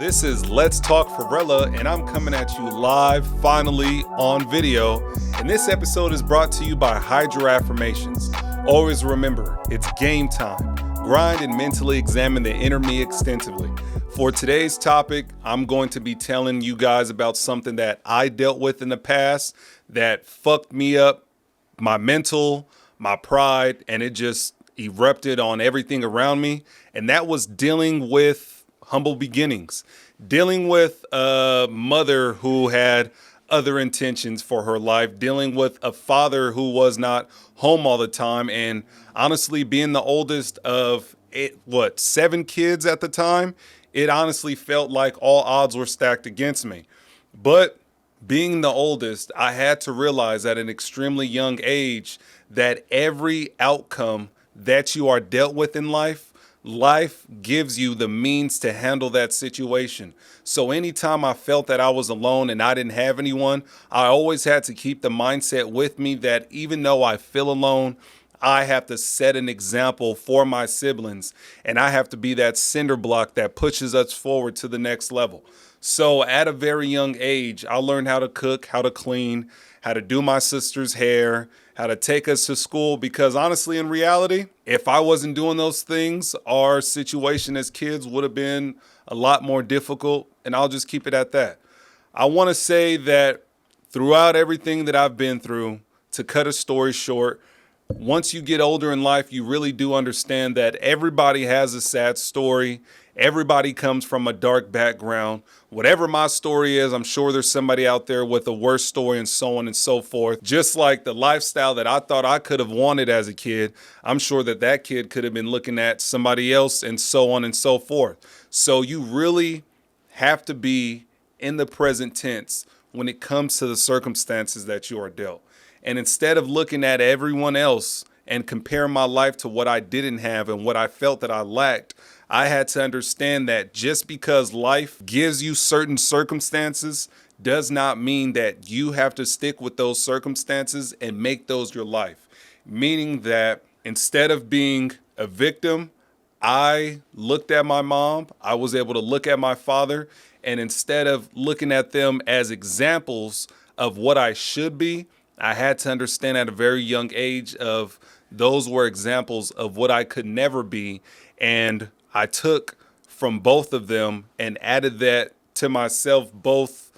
This is Let's Talk Foerella, and I'm coming at you live, finally, on video. And this episode is brought to you by Hydra Affirmations. Always remember, it's game time. Grind and mentally examine the inner me extensively. For today's topic, I'm going to be telling you guys about something that I dealt with in the past that fucked me up, my mental, my pride, and it just erupted on everything around me. And that was dealing with humble beginnings, dealing with a mother who had other intentions for her life, dealing with a father who was not home all the time, and honestly, being the oldest of 7 kids at the time, it honestly felt like all odds were stacked against me. But being the oldest, I had to realize at an extremely young age that every outcome that you are dealt with in life gives you the means to handle that situation. So anytime I felt that I was alone and I didn't have anyone, I always had to keep the mindset with me that even though I feel alone, I have to set an example for my siblings, and I have to be that cinder block that pushes us forward to the next level. So at a very young age, I learned how to cook, how to clean, how to do my sister's hair, how to take us to school, because honestly, in reality, if I wasn't doing those things, our situation as kids would have been a lot more difficult, and I'll just keep it at that. I want to say that throughout everything that I've been through, to cut a story short, once you get older in life, you really do understand that everybody has a sad story. Everybody comes from a dark background. Whatever my story is, I'm sure there's somebody out there with a worse story, and so on and so forth. Just like the lifestyle that I thought I could have wanted as a kid, I'm sure that that kid could have been looking at somebody else, and so on and so forth. So you really have to be in the present tense when it comes to the circumstances that you are dealt. And instead of looking at everyone else and comparing my life to what I didn't have and what I felt that I lacked, I had to understand that just because life gives you certain circumstances does not mean that you have to stick with those circumstances and make those your life. Meaning that instead of being a victim, I looked at my mom, I was able to look at my father, and instead of looking at them as examples of what I should be, I had to understand at a very young age of those were examples of what I could never be. And I took from both of them and added that to myself, both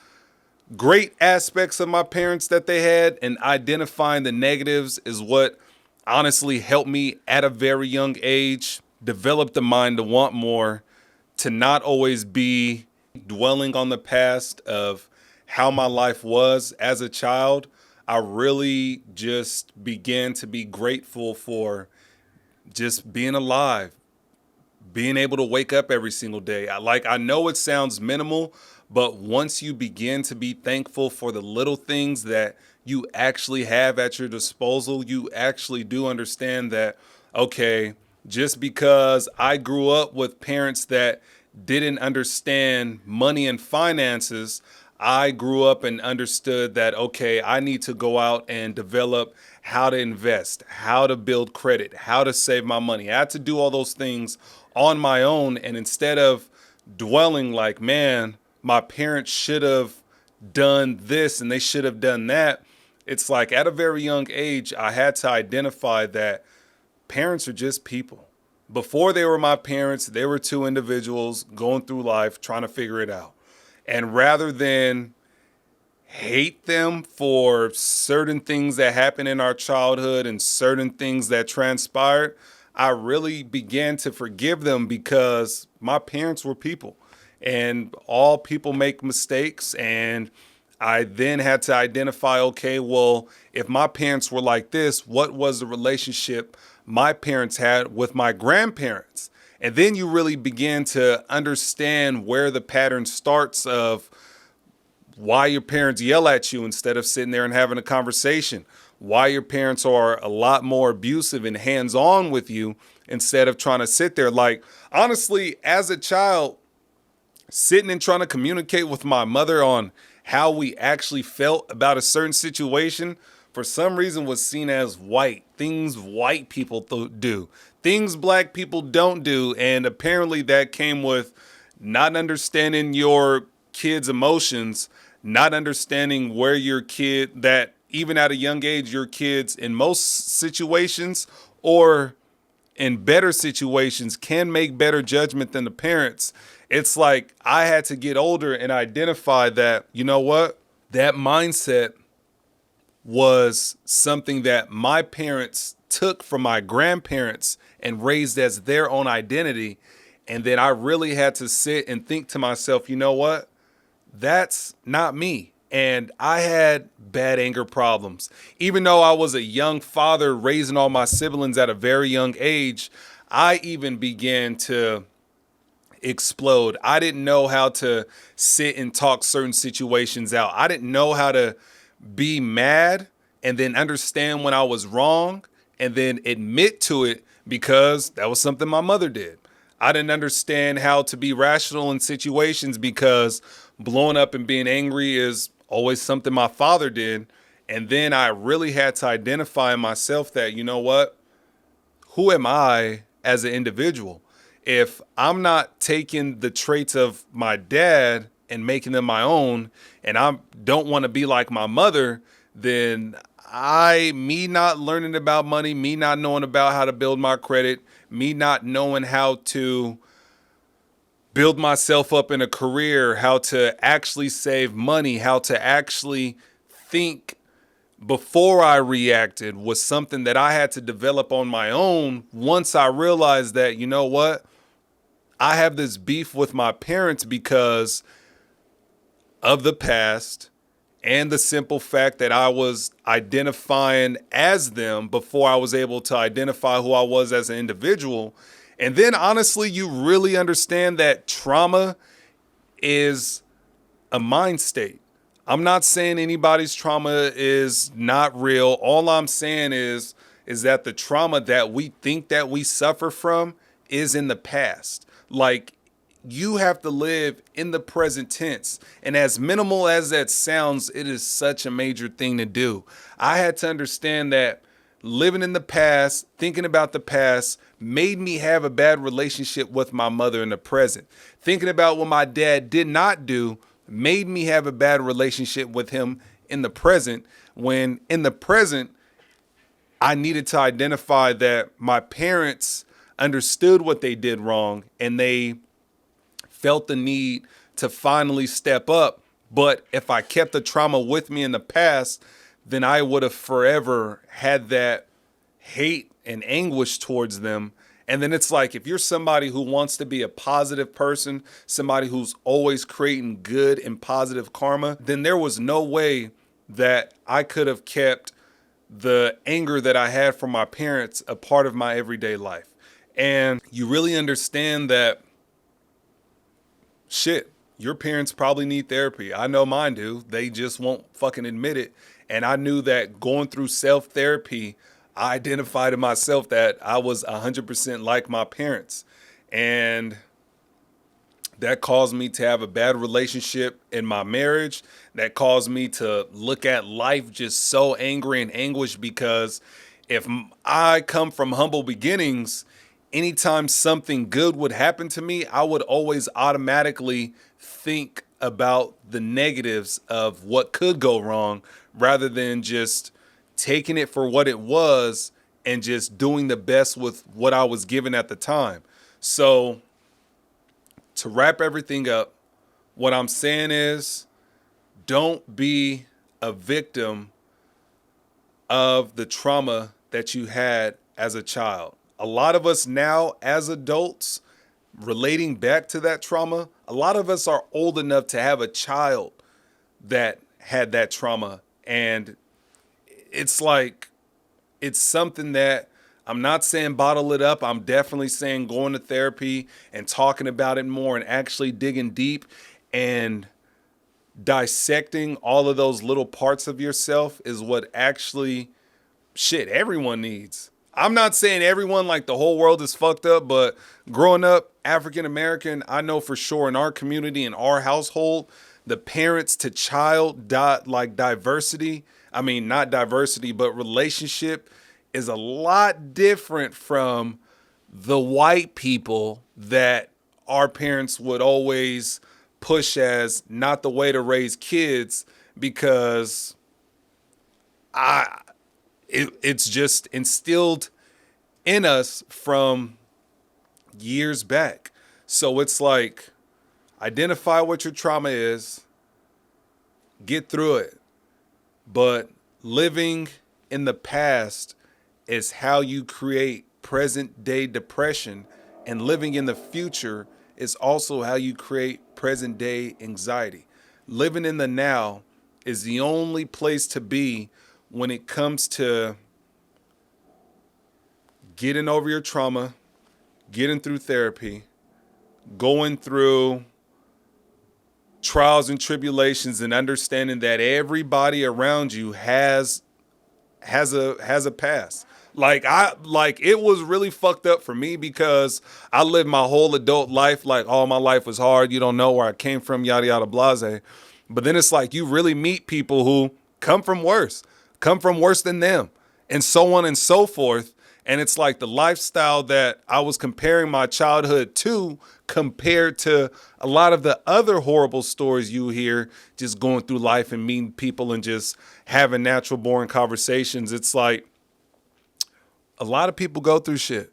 great aspects of my parents that they had, and identifying the negatives is what honestly helped me at a very young age develop the mind to want more, to not always be dwelling on the past of how my life was as a child. I really just began to be grateful for just being alive, being able to wake up every single day. I know it sounds minimal, but once you begin to be thankful for the little things that you actually have at your disposal, you actually do understand that, okay, just because I grew up with parents that didn't understand money and finances, I grew up and understood that, okay, I need to go out and develop how to invest, how to build credit, how to save my money. I had to do all those things on my own. And instead of dwelling like, man, my parents should have done this and they should have done that, it's like at a very young age, I had to identify that parents are just people. Before they were my parents, they were two individuals going through life trying to figure it out. And rather than hate them for certain things that happened in our childhood and certain things that transpired, I really began to forgive them because my parents were people and all people make mistakes. And I then had to identify, okay, well, if my parents were like this, what was the relationship my parents had with my grandparents? And then you really begin to understand where the pattern starts of why your parents yell at you instead of sitting there and having a conversation, why your parents are a lot more abusive and hands-on with you instead of trying to sit there. Like, honestly, as a child, sitting and trying to communicate with my mother on how we actually felt about a certain situation, for some reason was seen as white, things white people do, things black people don't do. And apparently that came with not understanding your kid's emotions, not understanding where your kid, that even at a young age, your kids in most situations or in better situations can make better judgment than the parents. It's like I had to get older and identify that, you know what? That mindset was something that my parents took from my grandparents and raised as their own identity. And then I really had to sit and think to myself, you know what? That's not me. And I had bad anger problems. Even though I was a young father raising all my siblings at a very young age, I even began to explode. I didn't know how to sit and talk certain situations out. I didn't know how to be mad and then understand when I was wrong and then admit to it because that was something my mother did. I didn't understand how to be rational in situations because blowing up and being angry is always something my father did. And then I really had to identify in myself that, you know what? Who am I as an individual? If I'm not taking the traits of my dad and making them my own, and I don't want to be like my mother, then me not learning about money, me not knowing about how to build my credit, me not knowing how to build myself up in a career, how to actually save money, how to actually think before I reacted was something that I had to develop on my own once I realized that, you know what? I have this beef with my parents because of the past and the simple fact that I was identifying as them before I was able to identify who I was as an individual. And then honestly, you really understand that trauma is a mind state. I'm not saying anybody's trauma is not real. All I'm saying is that the trauma that we think that we suffer from is in the past. Like, you have to live in the present tense. And as minimal as that sounds, it is such a major thing to do. I had to understand that living in the past, thinking about the past, made me have a bad relationship with my mother in the present. Thinking about what my dad did not do made me have a bad relationship with him in the present, when in the present, I needed to identify that my parents understood what they did wrong and they felt the need to finally step up. But if I kept the trauma with me in the past, then I would have forever had that hate and anguish towards them. And then it's like, if you're somebody who wants to be a positive person, somebody who's always creating good and positive karma, then there was no way that I could have kept the anger that I had from my parents a part of my everyday life. And you really understand that, shit, your parents probably need therapy. I know mine do. They just won't fucking admit it. And I knew that going through self-therapy, I identified in myself that I was 100% like my parents. And that caused me to have a bad relationship in my marriage. That caused me to look at life just so angry and anguished because if I come from humble beginnings, anytime something good would happen to me, I would always automatically think about the negatives of what could go wrong rather than just taking it for what it was and just doing the best with what I was given at the time. So to wrap everything up, what I'm saying is don't be a victim of the trauma that you had as a child. A lot of us now as adults, relating back to that trauma, a lot of us are old enough to have a child that had that trauma. And it's like, it's something that I'm not saying bottle it up. I'm definitely saying going to therapy and talking about it more and actually digging deep and dissecting all of those little parts of yourself is what actually, shit, everyone needs. I'm not saying everyone, like the whole world is fucked up, but growing up African American, I know for sure in our community, in our household, the parents to child diversity, I mean, not diversity, but relationship is a lot different from the white people that our parents would always push as not the way to raise kids because it's just instilled in us from years back. So it's like, identify what your trauma is, get through it. But living in the past is how you create present day depression, and living in the future is also how you create present day anxiety. Living in the now is the only place to be when it comes to getting over your trauma, getting through therapy, going through trials and tribulations, and understanding that everybody around you has a past. Like it was really fucked up for me because I lived my whole adult life like all my life was hard. You don't know where I came from, yada yada blase. But then it's like you really meet people who come from worse than them, and so on and so forth. And it's like the lifestyle that I was comparing my childhood to compared to a lot of the other horrible stories you hear just going through life and meeting people and just having natural boring conversations. It's like a lot of people go through shit,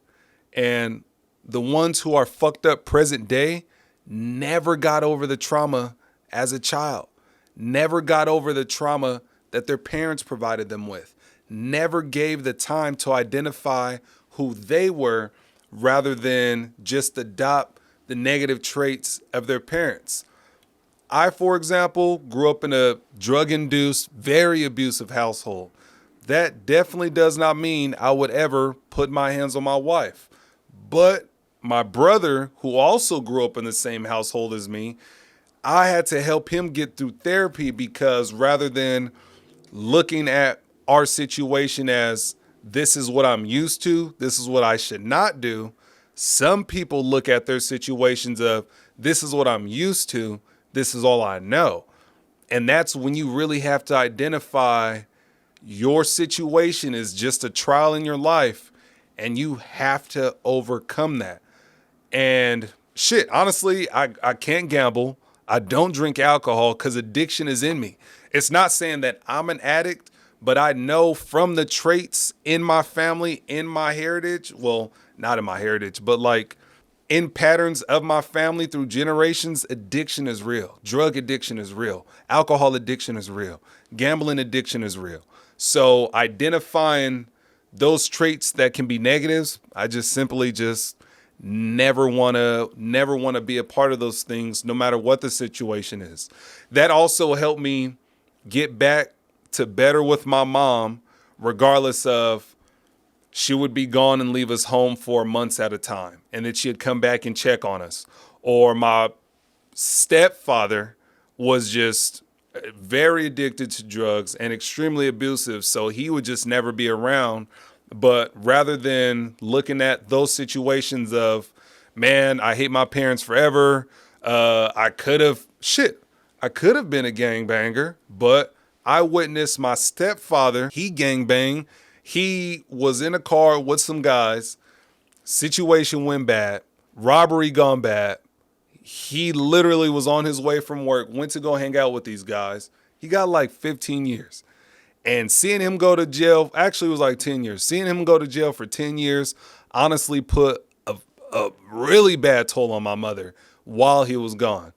and the ones who are fucked up present day never got over the trauma as a child, never got over the trauma that their parents provided them with, never gave the time to identify who they were rather than just adopt the negative traits of their parents. I, for example, grew up in a drug-induced, very abusive household. That definitely does not mean I would ever put my hands on my wife. But my brother, who also grew up in the same household as me, I had to help him get through therapy because rather than looking at our situation as this is what I'm used to, this is what I should not do, some people look at their situations of this is what I'm used to, this is all I know. And that's when you really have to identify your situation is just a trial in your life, and you have to overcome that. And shit, honestly, I can't gamble. I don't drink alcohol because addiction is in me. It's not saying that I'm an addict, but I know from the traits in my family, in my heritage, well, not in my heritage, but like in patterns of my family through generations, addiction is real. Drug addiction is real. Alcohol addiction is real. Gambling addiction is real. So identifying those traits that can be negatives, I just simply just never want to be a part of those things no matter what the situation is. That also helped me get back to better with my mom, regardless of she would be gone and leave us home for months at a time, and then she'd come back and check on us. Or my stepfather was just very addicted to drugs and extremely abusive, so he would just never be around. But rather than looking at those situations of, man, I hate my parents forever, I could have been a gangbanger, but I witnessed my stepfather, he gangbanged. He was in a car with some guys. Situation went bad. Robbery gone bad. He literally was on his way from work, went to go hang out with these guys. He got like 15 years. And seeing him go to jail, actually it was like 10 years. Seeing him go to jail for 10 years honestly put a really bad toll on my mother while he was gone.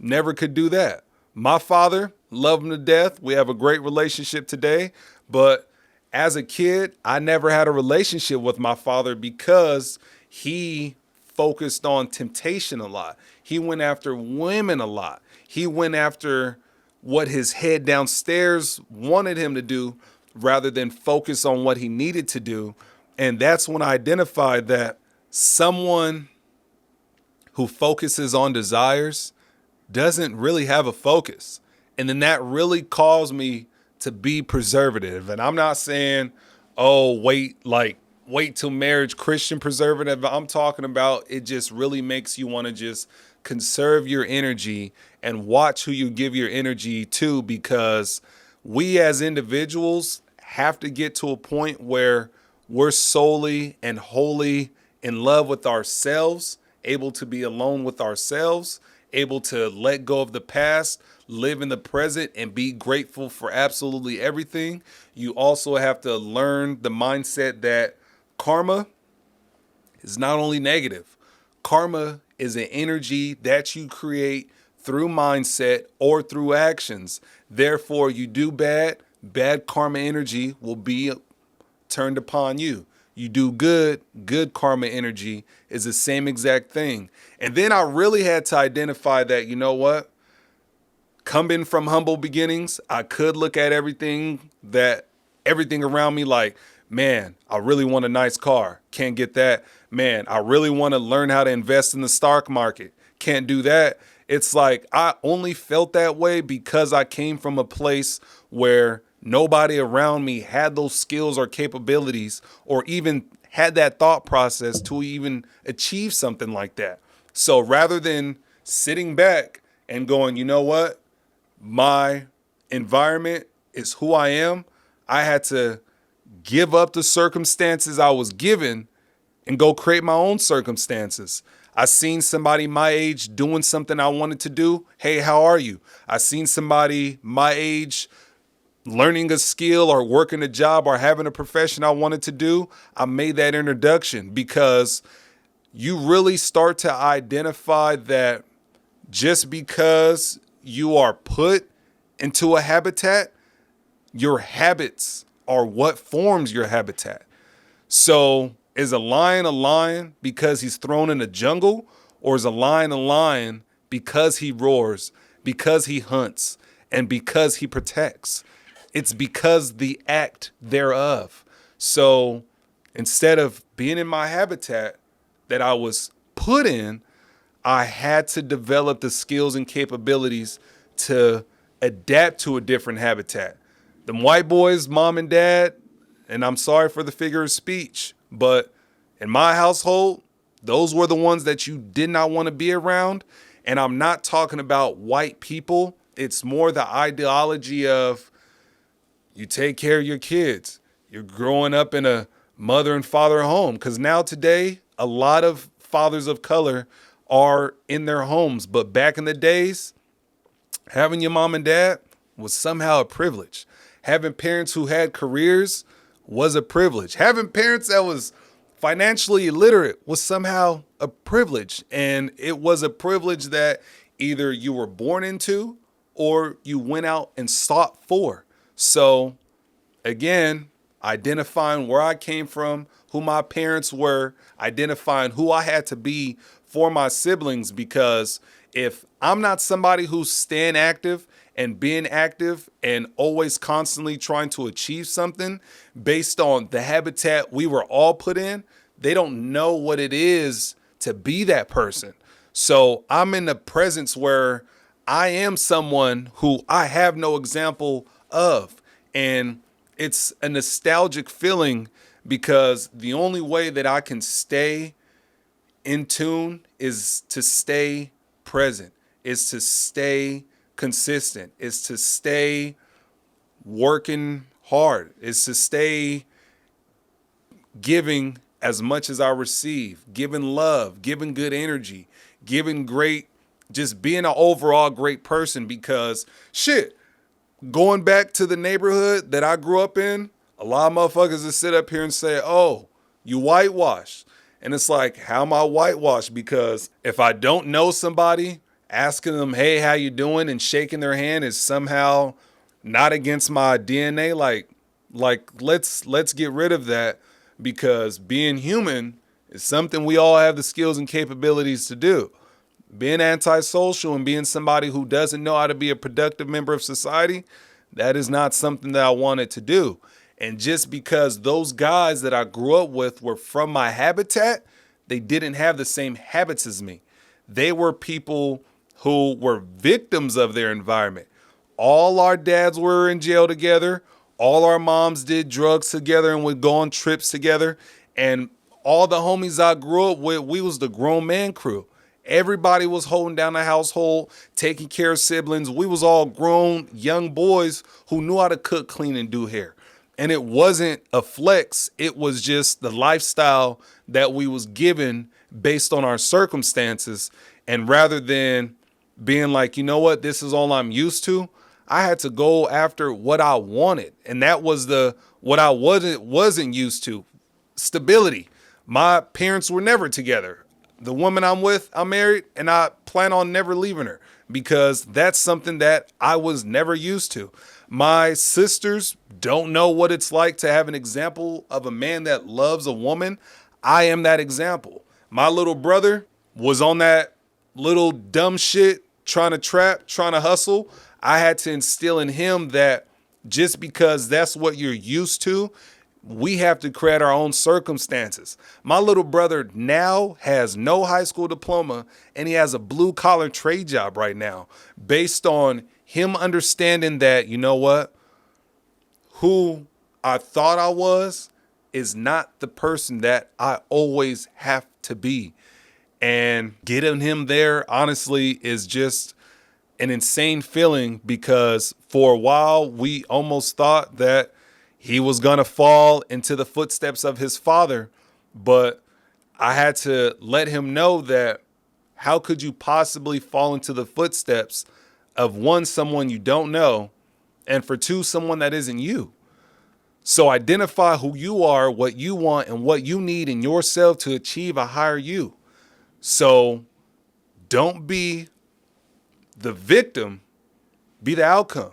Never could do that. My father, love him to death. We have a great relationship today. But as a kid, I never had a relationship with my father because he focused on temptation a lot. He went after women a lot. He went after what his head downstairs wanted him to do rather than focus on what he needed to do. And that's when I identified that someone who focuses on desires doesn't really have a focus. And then that really caused me to be preservative. And I'm not saying, oh, wait till marriage, Christian preservative. I'm talking about it just really makes you want to just conserve your energy and watch who you give your energy to, because we as individuals have to get to a point where we're solely and wholly in love with ourselves able to be alone with ourselves, able to let go of the past, live in the present, and be grateful for absolutely everything. You also have to learn the mindset that karma is not only negative. Karma is an energy that you create through mindset or through actions. Therefore, you do bad, bad karma energy will be turned upon you. You do good, good karma energy is the same exact thing. And then I really had to identify that, you know what? Coming from humble beginnings, I could look at everything around me like, man, I really want a nice car. Can't get that. Man, I really want to learn how to invest in the stock market. Can't do that. It's like I only felt that way because I came from a place where nobody around me had those skills or capabilities or even had that thought process to even achieve something like that. So rather than sitting back and going, you know what? My environment is who I am. I had to give up the circumstances I was given and go create my own circumstances. I seen somebody my age doing something I wanted to do. Hey, how are you? I seen somebody my age learning a skill or working a job or having a profession I wanted to do. I made that introduction because you really start to identify that just because you are put into a habitat, your habits are what forms your habitat. So is a lion because he's thrown in a jungle, or is a lion because he roars, because he hunts, and because he protects? It's because the act thereof. So instead of being in my habitat that I was put in, I had to develop the skills and capabilities to adapt to a different habitat. Them white boys, mom and dad, and I'm sorry for the figure of speech, but in my household, those were the ones that you did not want to be around. And I'm not talking about white people. It's more the ideology of you take care of your kids. You're growing up in a mother and father home. Because now today, a lot of fathers of color are in their homes. But back in the days, having your mom and dad was somehow a privilege. Having parents who had careers was a privilege. Having parents that was financially illiterate was somehow a privilege. And it was a privilege that either you were born into or you went out and sought for. So again, identifying where I came from, who my parents were, identifying who I had to be for my siblings, because if I'm not somebody who's staying active and being active and always constantly trying to achieve something based on the habitat we were all put in, they don't know what it is to be that person. So I'm in the presence where I am someone who I have no example of. And it's a nostalgic feeling because the only way that I can stay in tune is to stay present, is to stay consistent, is to stay working hard, is to stay giving as much as I receive, giving love, giving good energy, giving great, just being an overall great person. Because shit, going back to the neighborhood that I grew up in, a lot of motherfuckers that sit up here and say, oh, you whitewashed. And it's like, how am I whitewashed? Because if I don't know somebody, asking them, hey, how you doing? And shaking their hand is somehow not against my DNA. Like let's get rid of that, because being human is something we all have the skills and capabilities to do. Being antisocial and being somebody who doesn't know how to be a productive member of society, that is not something that I wanted to do. And just because those guys that I grew up with were from my habitat, they didn't have the same habits as me. They were people who were victims of their environment. All our dads were in jail together. All our moms did drugs together and would go on trips together. And all the homies I grew up with, we was the grown man crew. Everybody was holding down the household, taking care of siblings. We was all grown young boys who knew how to cook, clean, and do hair. And it wasn't a flex. It was just the lifestyle that we was given based on our circumstances. And rather than being like, you know what, this is all I'm used to, I had to go after what I wanted. And that was what I wasn't used to. Stability. My parents were never together. The woman I'm with, I'm married, and I plan on never leaving her because that's something that I was never used to. My sisters don't know what it's like to have an example of a man that loves a woman. I am that example. My little brother was on that little dumb shit, trying to trap, trying to hustle. I had to instill in him that just because that's what you're used to, we have to create our own circumstances. My little brother now has no high school diploma and he has a blue collar trade job right now based on him understanding that, you know what, who I thought I was is not the person that I always have to be. And getting him there, honestly, is just an insane feeling because for a while we almost thought that he was going to fall into the footsteps of his father. But I had to let him know that how could you possibly fall into the footsteps of one, someone you don't know, and for two, someone that isn't you. So identify who you are, what you want, and what you need in yourself to achieve a higher you. So don't be the victim, be the outcome.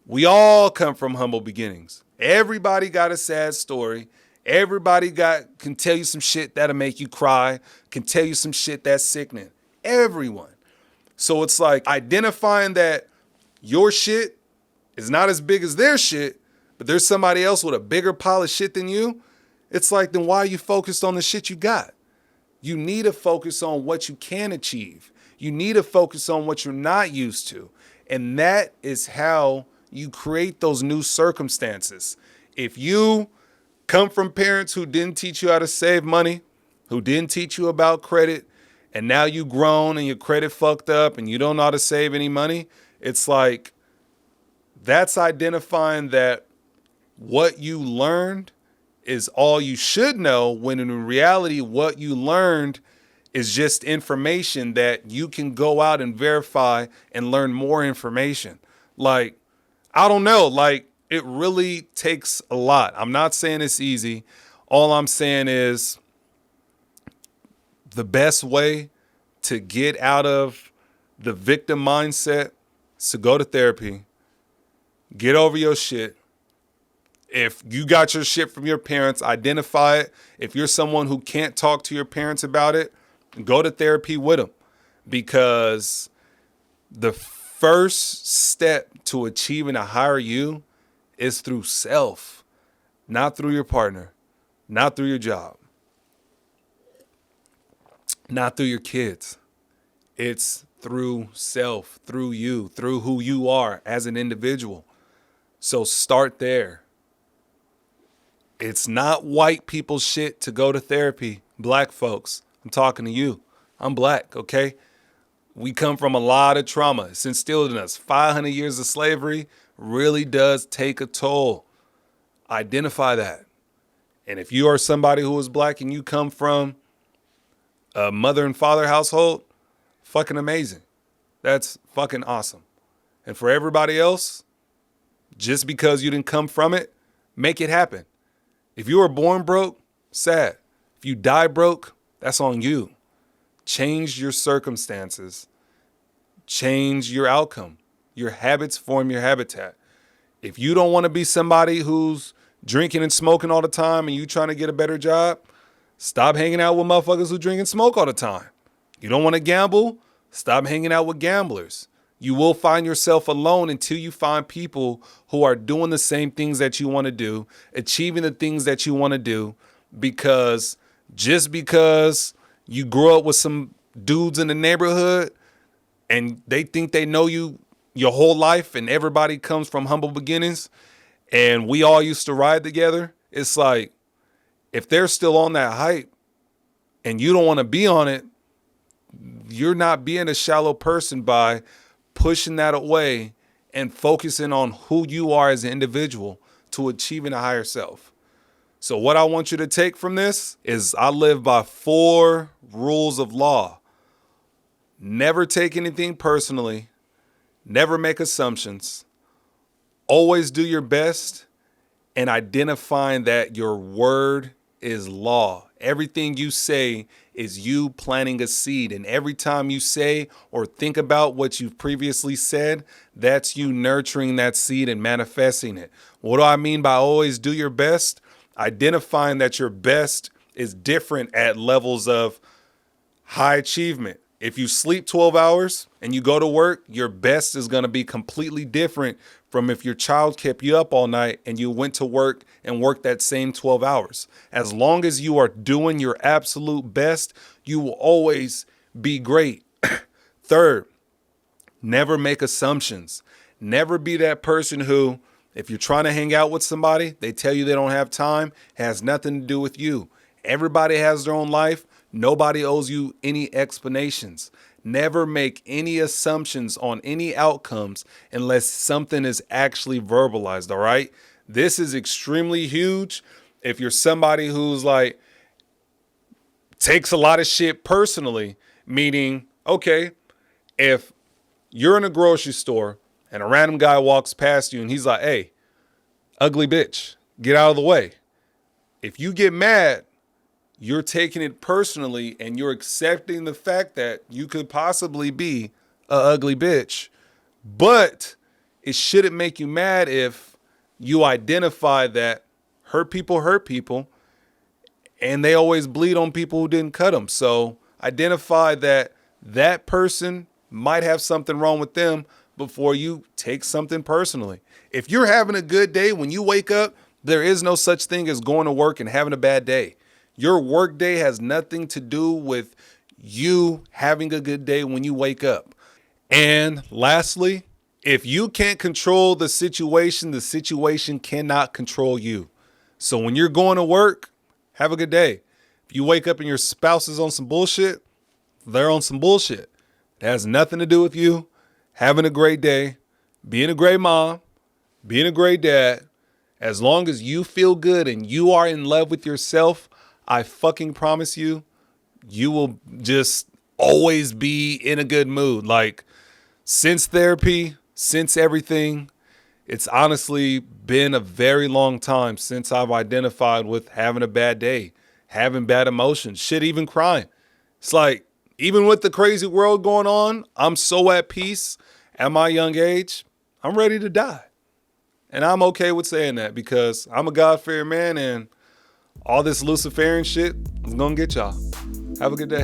We all come from humble beginnings. Everybody got a sad story. Everybody can tell you some shit that'll make you cry, can tell you some shit that's sickening. Everyone. So it's like identifying that your shit is not as big as their shit, but there's somebody else with a bigger pile of shit than you. It's like, then why are you focused on the shit you got? You need to focus on what you can achieve. You need to focus on what you're not used to. And that is how you create those new circumstances. If you come from parents who didn't teach you how to save money, who didn't teach you about credit, and now you grown and your credit fucked up and you don't know how to save any money, it's like that's identifying that what you learned is all you should know, when in reality what you learned is just information that you can go out and verify and learn more information. Like, I don't know, like it really takes a lot. I'm not saying it's easy. All I'm saying is the best way to get out of the victim mindset is to go to therapy, get over your shit. If you got your shit from your parents, identify it. If you're someone who can't talk to your parents about it, go to therapy with them, because the first step to achieving a higher you is through self, not through your partner, not through your job, not through your kids. It's through self, through you, through who you are as an individual. So start there. It's not white people's shit to go to therapy. Black folks, I'm talking to you. I'm black, okay? We come from a lot of trauma. It's instilled in us. 500 years of slavery really does take a toll. Identify that. And if you are somebody who is black and you come from a mother and father household, fucking amazing. That's fucking awesome. And for everybody else, just because you didn't come from it, make it happen. If you were born broke, sad. If you die broke, that's on you. Change your circumstances. Change your outcome. Your habits form your habitat. If you don't want to be somebody who's drinking and smoking all the time and you trying to get a better job, stop hanging out with motherfuckers who drink and smoke all the time. You don't want to gamble? Stop hanging out with gamblers. You will find yourself alone until you find people who are doing the same things that you want to do, achieving the things that you want to do, because just because you grew up with some dudes in the neighborhood and they think they know you your whole life and everybody comes from humble beginnings and we all used to ride together, it's like, if they're still on that hype and you don't want to be on it, you're not being a shallow person by pushing that away and focusing on who you are as an individual to achieving a higher self. So what I want you to take from this is I live by 4 rules of law. Never take anything personally. Never make assumptions. Always do your best, and identifying that your word is law. Everything you say is you planting a seed. And every time you say or think about what you've previously said, that's you nurturing that seed and manifesting it. What do I mean by always do your best? Identifying that your best is different at levels of high achievement. If you sleep 12 hours and you go to work, your best is going to be completely different from if your child kept you up all night and you went to work and worked that same 12 hours. As long as you are doing your absolute best, you will always be great. Third, never make assumptions. Never be that person who, if you're trying to hang out with somebody, they tell you they don't have time, it has nothing to do with you. Everybody has their own life. Nobody owes you any explanations. Never make any assumptions on any outcomes unless something is actually verbalized, all right? This is extremely huge if you're somebody who's like, takes a lot of shit personally, meaning, okay, if you're in a grocery store and a random guy walks past you and he's like, hey, ugly bitch, get out of the way. If you get mad, you're taking it personally and you're accepting the fact that you could possibly be a ugly bitch. But it shouldn't make you mad if you identify that hurt people and they always bleed on people who didn't cut them. So identify that that person might have something wrong with them before you take something personally. If you're having a good day when you wake up, there is no such thing as going to work and having a bad day. Your work day has nothing to do with you having a good day when you wake up. And lastly, if you can't control the situation cannot control you. So when you're going to work, have a good day. If you wake up and your spouse is on some bullshit, they're on some bullshit. It has nothing to do with you having a great day, being a great mom, being a great dad. As long as you feel good and you are in love with yourself, I fucking promise you, you will just always be in a good mood. Like, since therapy, since everything, it's honestly been a very long time since I've identified with having a bad day, having bad emotions, shit, even crying. It's like, even with the crazy world going on, I'm so at peace at my young age, I'm ready to die. And I'm okay with saying that because I'm a God-fearing man and all this Luciferian shit is going to get y'all. Have a good day.